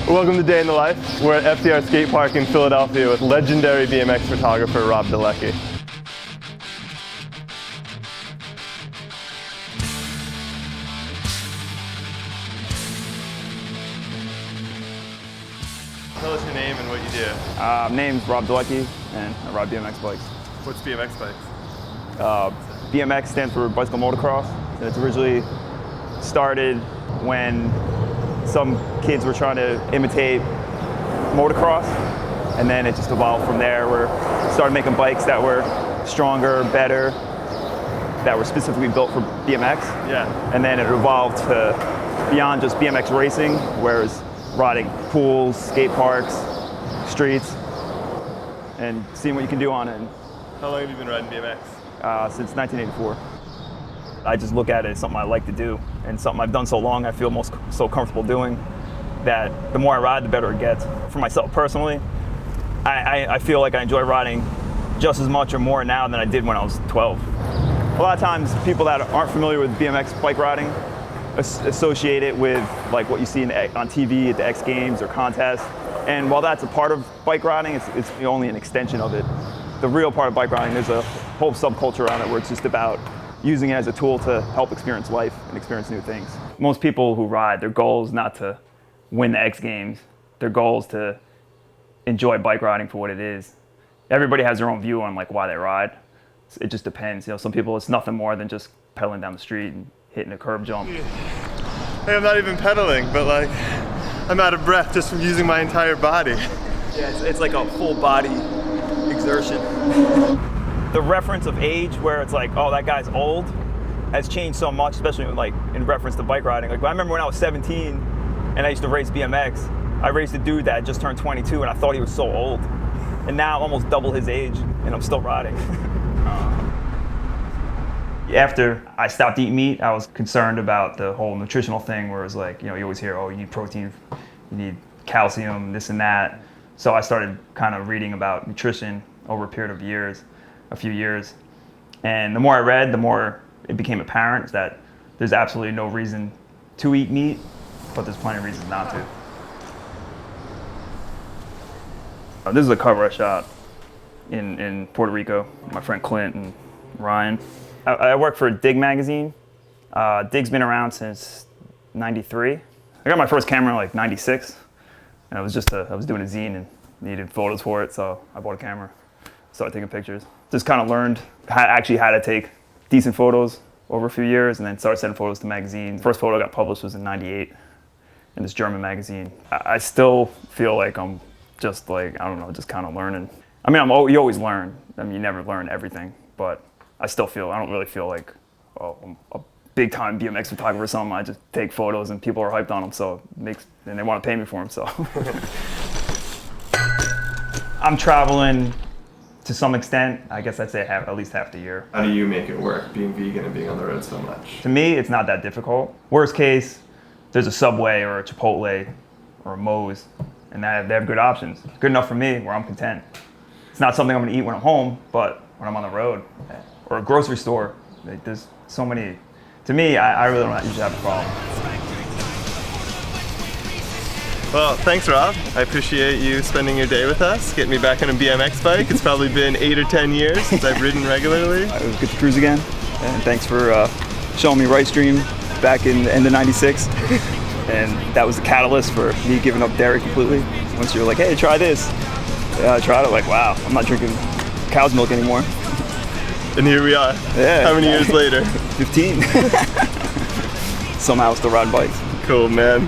Welcome to Day in the Life. We're at FDR Skate Park in Philadelphia with legendary BMX photographer Rob Dolecki. Tell us your name and what you do. Name's Rob Dolecki, and I ride BMX bikes. What's BMX bikes? BMX stands for bicycle motocross, and it's originally started when some kids were trying to imitate motocross, and then it just evolved from there. We started making bikes that were stronger, better, that were specifically built for BMX. Yeah. And then it evolved to beyond just BMX racing, whereas riding pools, skate parks, streets, and seeing what you can do on it. How long have you been riding BMX? Since 1984. I just look at it as something I like to do, and something I've done so long I feel so comfortable doing that the more I ride, the better it gets. For myself personally, I feel like I enjoy riding just as much or more now than I did when I was 12. A lot of times people that aren't familiar with BMX bike riding associate it with like what you see on TV at the X Games or contests, and while that's a part of bike riding, it's only an extension of it. The real part of bike riding, there's a whole subculture around it where it's just about using it as a tool to help experience life and experience new things. Most people who ride, their goal is not to win the X Games. Their goal is to enjoy bike riding for what it is. Everybody has their own view on like why they ride. It just depends. Some people, it's nothing more than just pedaling down the street and hitting a curb jump. Hey, I'm not even pedaling, but like, I'm out of breath just from using my entire body. Yeah, it's like a full body exertion. The reference of age where it's like, oh, that guy's old, has changed so much, especially like in reference to bike riding. Like I remember when I was 17 and I used to race BMX, I raced a dude that just turned 22 and I thought he was so old. And now I'm almost double his age and I'm still riding. After I stopped eating meat, I was concerned about the whole nutritional thing where it was like, you always hear, oh, you need protein, you need calcium, this and that. So I started kind of reading about nutrition over a period of years, a few years. And the more I read, the more it became apparent that there's absolutely no reason to eat meat, but there's plenty of reasons not to. This is a cover I shot in Puerto Rico, my friend Clint and Ryan. I work for Dig magazine. Dig's been around since '93. I got my first camera in like '96, and I was doing a zine and needed photos for it, so I bought a camera. Started taking pictures. Just kind of learned how to take decent photos over a few years, and then started sending photos to magazines. First photo I got published was in '98 in this German magazine. I still feel like I'm just like, I don't know, just kind of learning. I mean, you always learn. I mean, you never learn everything, but I don't really feel like, oh, I'm a big time BMX photographer or something. I just take photos and people are hyped on them, and they want to pay me for them, so. I'm traveling to some extent. I guess I'd say at least half the year. How do you make it work, being vegan and being on the road so much? To me, it's not that difficult. Worst case, there's a Subway or a Chipotle or a Moe's, and they have good options. Good enough for me, where I'm content. It's not something I'm gonna eat when I'm home, but when I'm on the road, or a grocery store, there's so many. To me, I really don't usually have a problem. Well, thanks, Rob. I appreciate you spending your day with us, getting me back on a BMX bike. It's probably been 8 or 10 years since I've ridden regularly. It was good to cruise again, and thanks for showing me Right Stream back in the end of '96. And that was the catalyst for me giving up dairy completely. Once you were like, hey, try this. Yeah, I tried it, like, wow, I'm not drinking cow's milk anymore. And here we are. Yeah. How many years later? 15. Somehow still riding bikes. Cool, man.